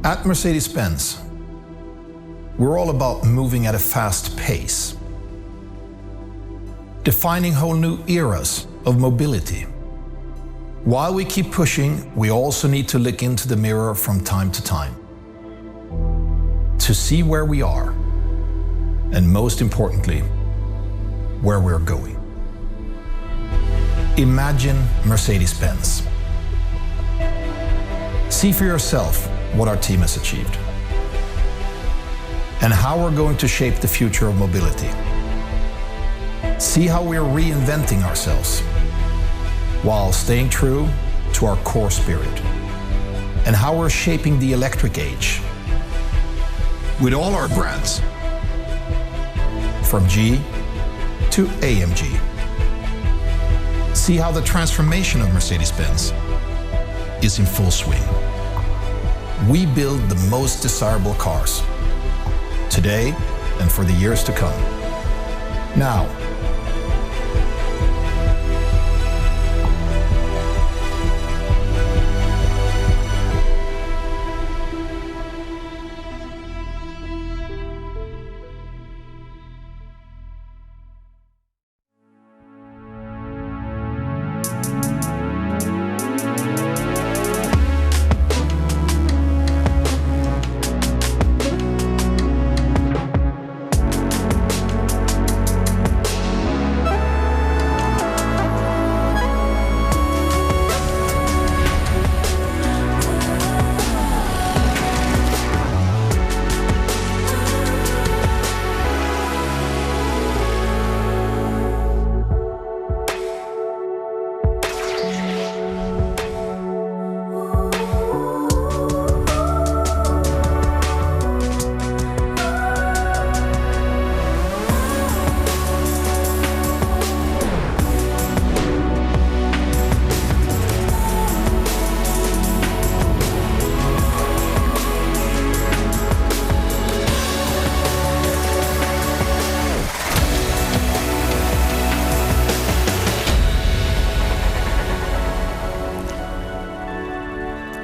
At Mercedes-Benz, we're all about moving at a fast pace, defining whole new eras of mobility. While we keep pushing, we also need to look into the mirror from time to time to see where we are, and most importantly, where we're going. Imagine Mercedes-Benz. See for yourself what our team has achieved and how we're going to shape the future of mobility. See how we're reinventing ourselves while staying true to our core spirit, and how we're shaping the electric age with all our brands, from G to AMG. See how the transformation of Mercedes-Benz is in full swing. We build the most desirable cars, today and for the years to come. Now,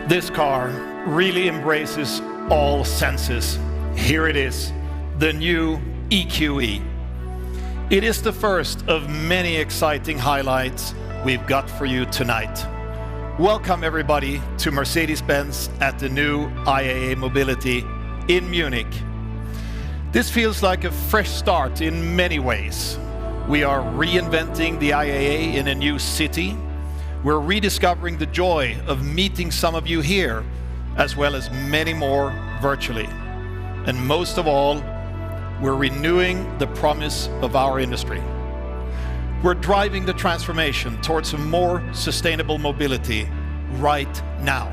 this car really embraces all senses. Here it is, the new EQE. It is the first of many exciting highlights we've got for you tonight. Welcome everybody to Mercedes-Benz at the new IAA Mobility in Munich. This feels like a fresh start in many ways. We are reinventing the IAA in a new city. We're rediscovering the joy of meeting some of you here, as well as many more virtually. And most of all, we're renewing the promise of our industry. We're driving the transformation towards a more sustainable mobility right now.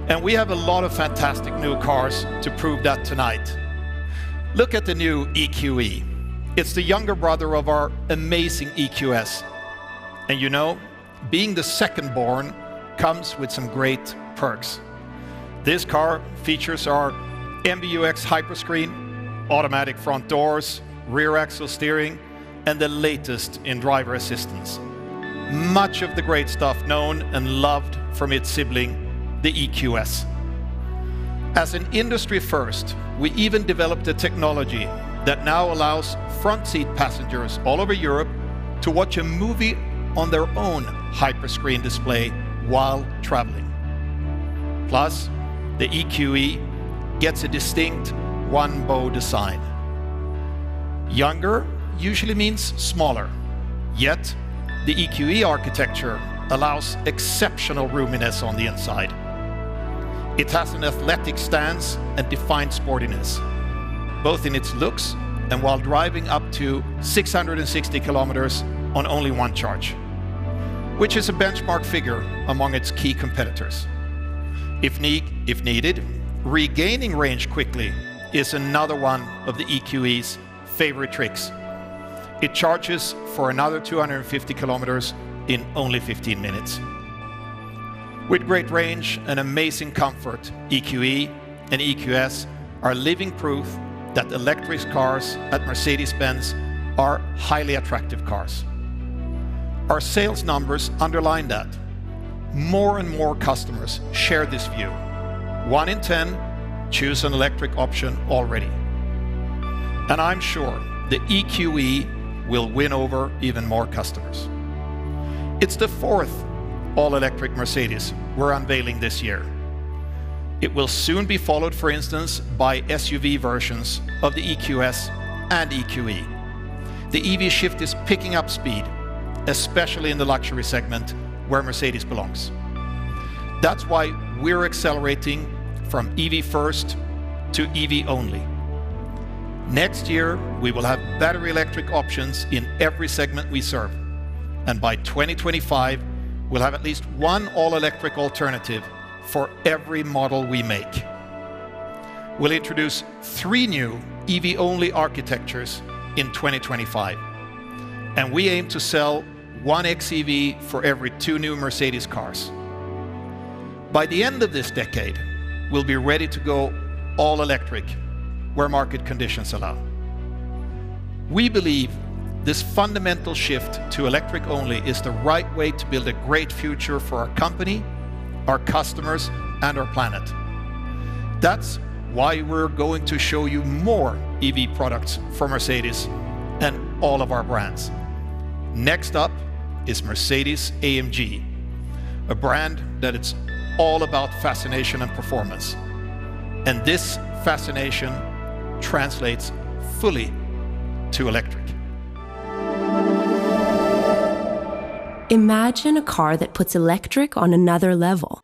And we have a lot of fantastic new cars to prove that tonight. Look at the new EQE. It's the younger brother of our amazing EQS. And you know, being the second born comes with some great perks. This car features our MBUX Hyperscreen, automatic front doors, rear axle steering, and the latest in driver assistance. Much of the great stuff known and loved from its sibling, the EQS. As an industry first, we even developed a technology that now allows front seat passengers all over Europe to watch a movie on their own hyperscreen display while traveling. Plus, the EQE gets a distinct one-bow design. Younger usually means smaller, yet the EQE architecture allows exceptional roominess on the inside. It has an athletic stance and defined sportiness, both in its looks and while driving up to 660 kilometers on only one charge, which is a benchmark figure among its key competitors. If needed, regaining range quickly is another one of the EQE's favorite tricks. It charges for another 250 kilometers in only 15 minutes. With great range and amazing comfort, EQE and EQS are living proof that electric cars at Mercedes-Benz are highly attractive cars. Our sales numbers underline that. More and more customers share this view. 1 in 10 choose an electric option already. And I'm sure the EQE will win over even more customers. It's the 4th all-electric Mercedes we're unveiling this year. It will soon be followed, for instance, by SUV versions of the EQS and EQE. The EV shift is picking up speed, especially in the luxury segment where Mercedes belongs. That's why we're accelerating from EV first to EV only. Next year, we will have battery electric options in every segment we serve. And by 2025, we'll have at least one all-electric alternative for every model we make. We'll introduce 3 new EV-only architectures in 2025. And we aim to sell 1 xEV for every 2 new Mercedes cars. By the end of this decade, we'll be ready to go all electric where market conditions allow. We believe this fundamental shift to electric only is the right way to build a great future for our company, our customers, and our planet. That's why we're going to show you more EV products from Mercedes and all of our brands. Next up is Mercedes-AMG, a brand that it's all about fascination and performance. And this fascination translates fully to electric. Imagine a car that puts electric on another level.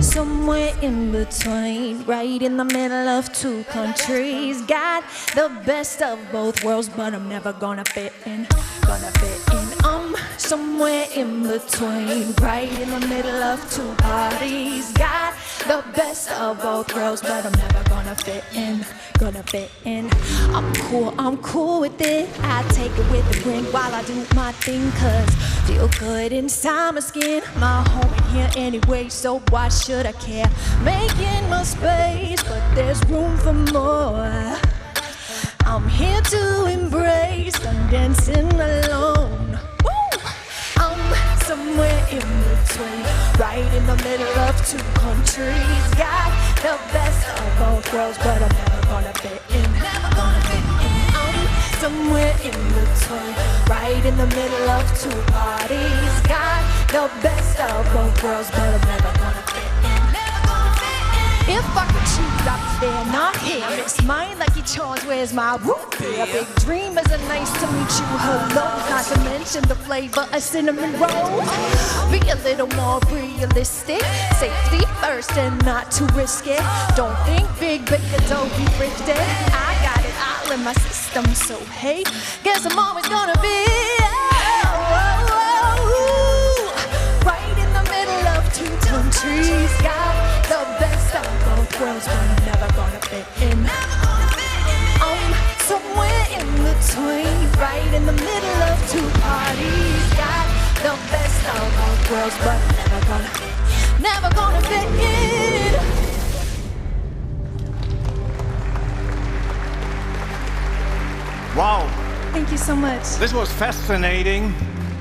Somewhere in between, right in the middle of 2 countries. Got the best of both worlds, but I'm never gonna fit in. Somewhere in between, right in the middle of 2 parties. Got the best of both worlds, but I'm never gonna fit in. I'm cool with it. I take it with a grin while I do my thing, cause feel good inside my skin. My home in here anyway, so why should I care? Making my space, but there's room for more. I'm here to embrace, I'm dancing alone. Somewhere in between, right in the middle of 2 countries. Got the best of both worlds, but I'm never gonna fit in. Somewhere in between, right in the middle of 2 parties. Got the best of both worlds, but I'm never gonna fit in. If I could choose, I'd be there, not here. Miss mine like you chose, where's my root beer? Big dreamers are nice to meet you, hello. Not to mention the flavor of cinnamon roll. Be a little more realistic. Safety first and not too risky. Don't think big, but you don't be thrifty. I got it all in my system, so hey, guess I'm always gonna be right in the middle of 2 countries. Got the best of both worlds, but I'm never gonna fit in. Somewhere in between, right in the middle of 2 parties. Got the best of both worlds, but I'm never gonna fit in. Wow. Thank you so much. This was fascinating.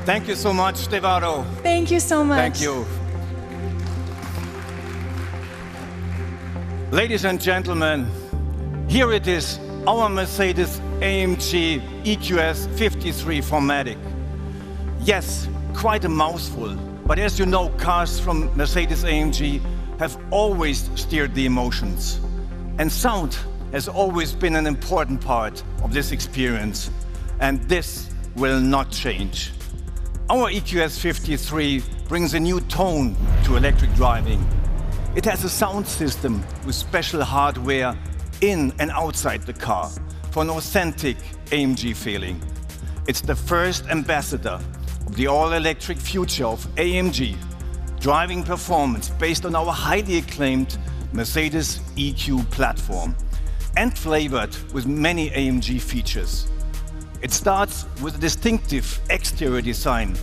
Thank you so much, Stevado. Thank you so much. Thank you. Ladies and gentlemen, here it is, our Mercedes-AMG EQS 53 4MATIC. Yes, quite a mouthful, but as you know, cars from Mercedes-AMG have always steered the emotions. And sound has always been an important part of this experience, and this will not change. Our EQS 53 brings a new tone to electric driving. It has a sound system with special hardware in and outside the car for an authentic AMG feeling. It's the first ambassador of the all-electric future of AMG, driving performance based on our highly acclaimed Mercedes EQ platform and flavored with many AMG features. It starts with a distinctive exterior design,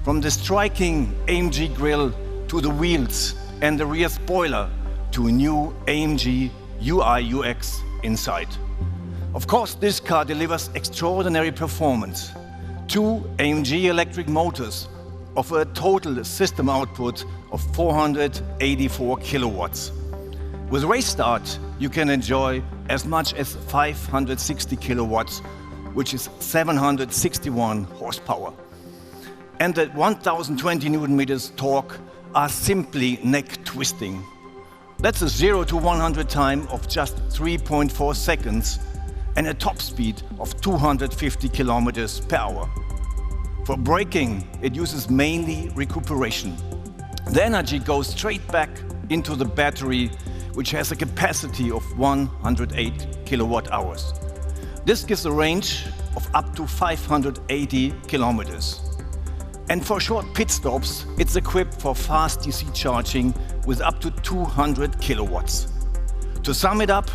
from the striking AMG grille to the wheels and the rear spoiler to a new AMG UI UX inside. Of course, this car delivers extraordinary performance. 2 AMG electric motors, offer a total system output of 484 kilowatts. With race start, you can enjoy as much as 560 kilowatts, which is 761 horsepower. And at 1020 Newton meters torque are simply neck twisting. That's a 0 to 100 time of just 3.4 seconds and a top speed of 250 kilometers per hour. For braking, it uses mainly recuperation. The energy goes straight back into the battery, which has a capacity of 108 kilowatt hours. This gives a range of up to 580 kilometers. And for short pit stops, it's equipped for fast DC charging with up to 200 kilowatts. To sum it up,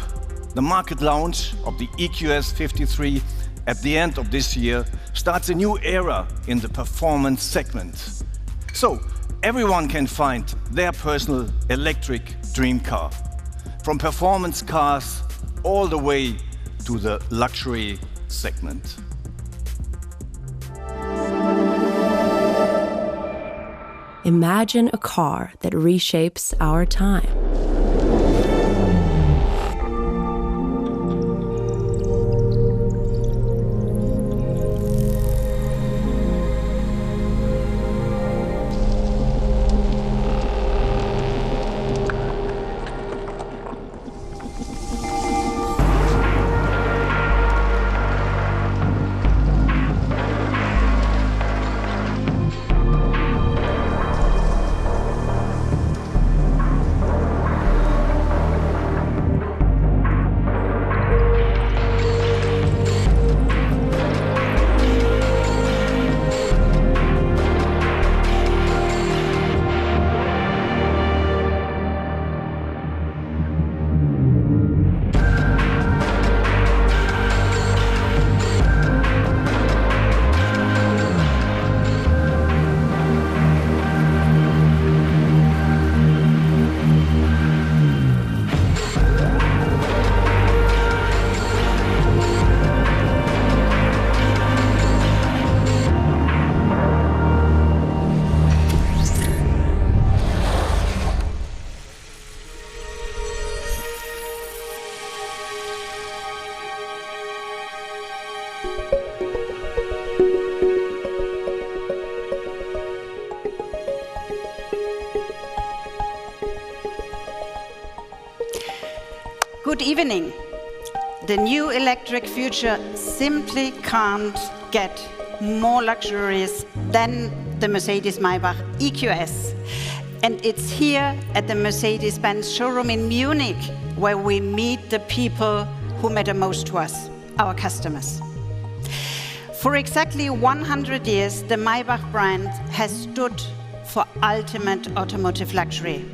the market launch of the EQS 53 at the end of this year starts a new era in the performance segment. So everyone can find their personal electric dream car, from performance cars all the way to the luxury segment. Imagine a car that reshapes our time. Good evening. The new electric future simply can't get more luxurious than the Mercedes-Maybach EQS. And it's here at the Mercedes-Benz showroom in Munich where we meet the people who matter most to us, our customers. For exactly 100 years, the Maybach brand has stood for ultimate automotive luxury.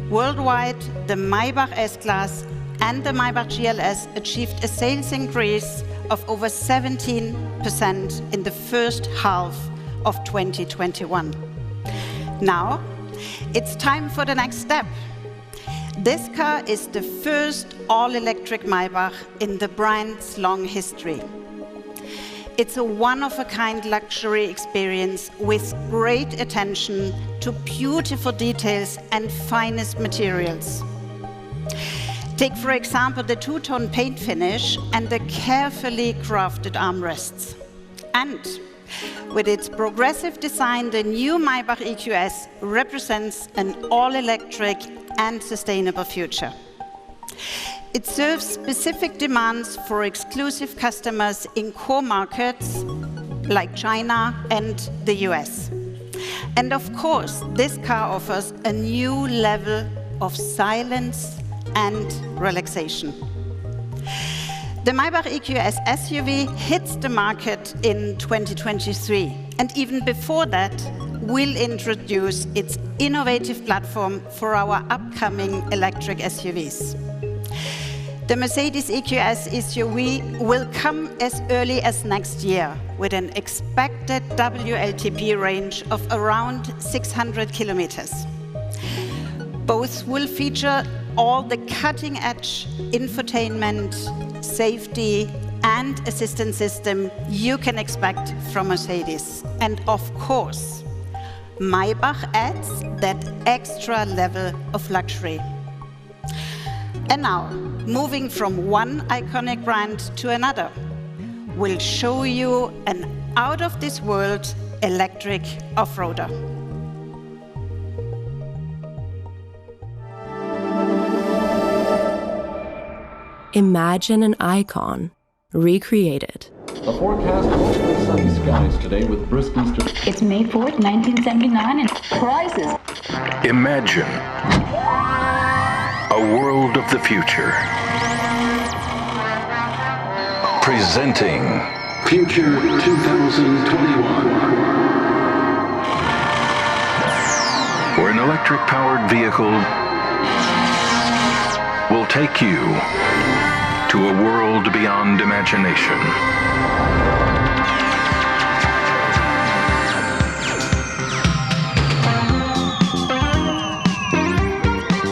Worldwide, the Maybach S-Class and the Maybach GLS achieved a sales increase of over 17% in the first half of 2021. Now, it's time for the next step. This car is the first all-electric Maybach in the brand's long history. It's a one-of-a-kind luxury experience with great attention to beautiful details and finest materials. Take, for example, the two-tone paint finish and the carefully crafted armrests. And with its progressive design, the new Maybach EQS represents an all-electric and sustainable future. It serves specific demands for exclusive customers in core markets like China and the US. And of course, this car offers a new level of silence and relaxation. The Maybach EQS SUV hits the market in 2023, and even before that, will introduce its innovative platform for our upcoming electric SUVs. The Mercedes EQS SUV will come as early as next year with an expected WLTP range of around 600 kilometers. Both will feature all the cutting-edge infotainment, safety, and assistance system you can expect from Mercedes. And of course, Maybach adds that extra level of luxury. And now, moving from one iconic brand to another, we'll show you an out-of-this-world electric off-roader. Imagine an icon recreated. A forecast of mostly sunny skies today with brisk eastern. It's May 4th, 1979, and prizes. Imagine a world of the future. Presenting Future 2021. where an electric-powered vehicle will take you to a world beyond imagination.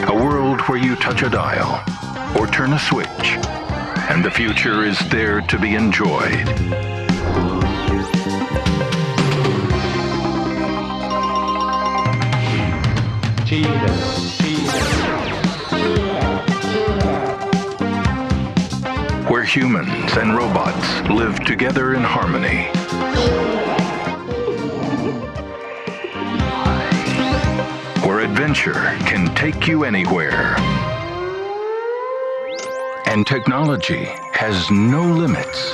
A world where you touch a dial or turn a switch, and the future is there to be enjoyed. Where humans and robots live together in harmony. Where adventure can take you anywhere. And technology has no limits.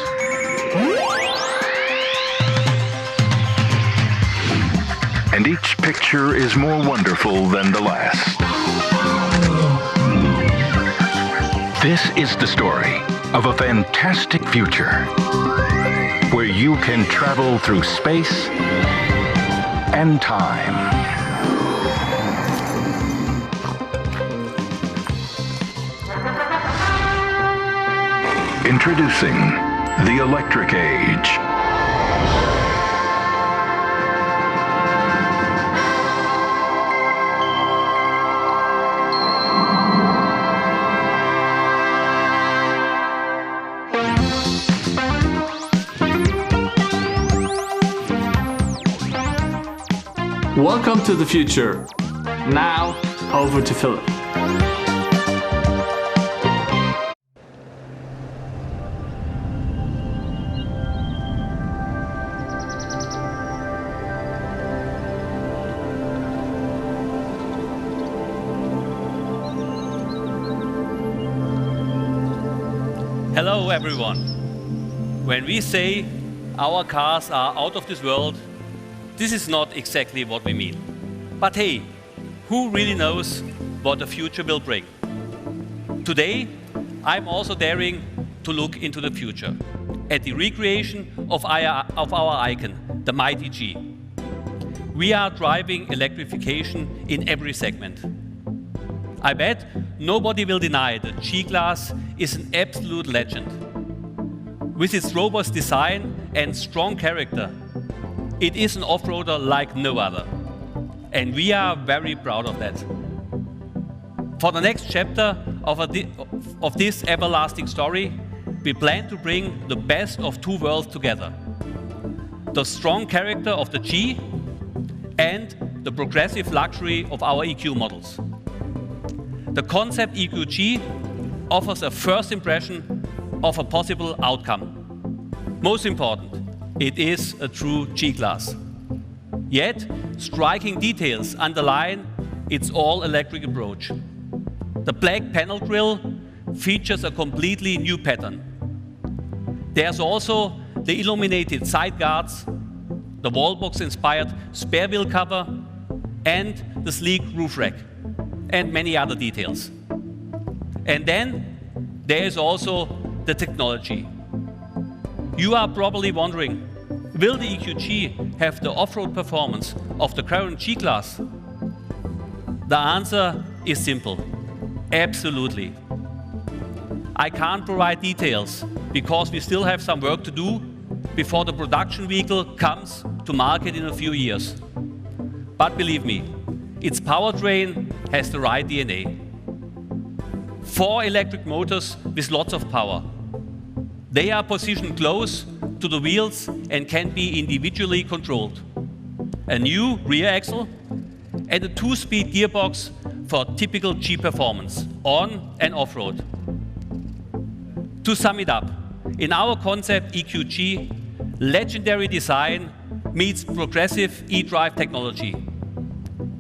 And each picture is more wonderful than the last. This is the story of a fantastic future where you can travel through space and time. Introducing the electric age. Welcome to the future. Now, over to Philip. Hello everyone. When we say our cars are out of this world, this is not exactly what we mean. But hey, who really knows what the future will bring? Today, I'm also daring to look into the future at the recreation of our icon, the mighty G. We are driving electrification in every segment. I bet nobody will deny that G-Class is an absolute legend. With its robust design and strong character, it is an off-roader like no other. And we are very proud of that. For the next chapter of this everlasting story, we plan to bring the best of two worlds together. The strong character of the G and the progressive luxury of our EQ models. The concept EQG offers a first impression of a possible outcome. Most important, it is a true G-Class. Yet, striking details underline its all-electric approach. The black panel grille features a completely new pattern. There's also the illuminated side guards, the wallbox-inspired spare wheel cover, and the sleek roof rack, and many other details. And then there is also the technology. You are probably wondering, will the EQG have the off-road performance of the current G-Class? The answer is simple. Absolutely. I can't provide details because we still have some work to do before the production vehicle comes to market in a few years. But believe me, its powertrain has the right DNA. 4 electric motors with lots of power. They are positioned close to the wheels and can be individually controlled. a new rear axle, and a 2-speed gearbox for typical G performance, on and off-road. To sum it up, in our concept EQG, legendary design meets progressive e-drive technology.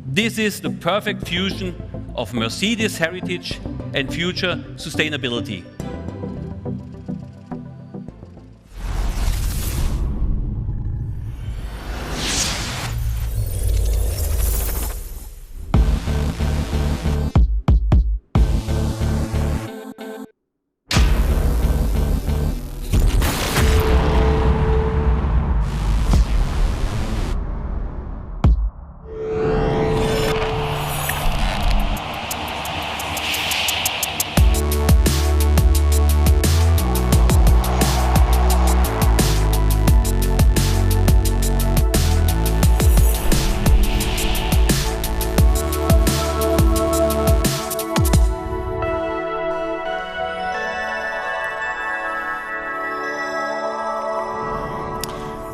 This is the perfect fusion of Mercedes heritage and future sustainability.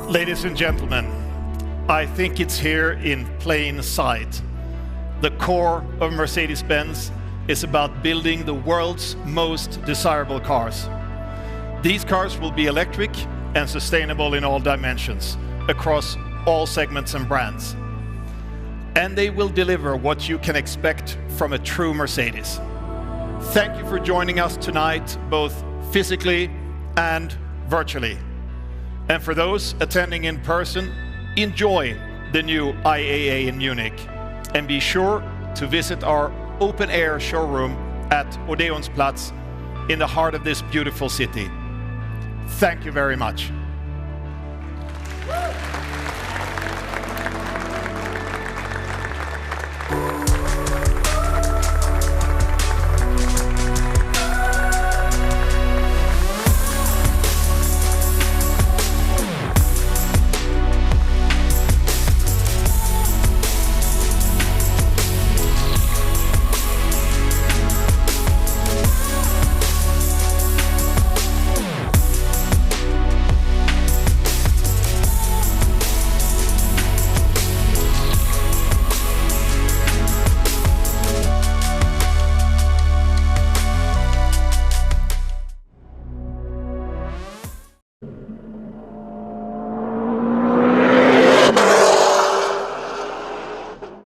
Ladies and gentlemen, I think it's here in plain sight. The core of Mercedes-Benz is about building the world's most desirable cars. These cars will be electric and sustainable in all dimensions, across all segments and brands. And they will deliver what you can expect from a true Mercedes. Thank you for joining us tonight, both physically and virtually. And for those attending in person, enjoy the new IAA in Munich. And be sure to visit our open-air showroom at Odeonsplatz in the heart of this beautiful city. Thank you very much.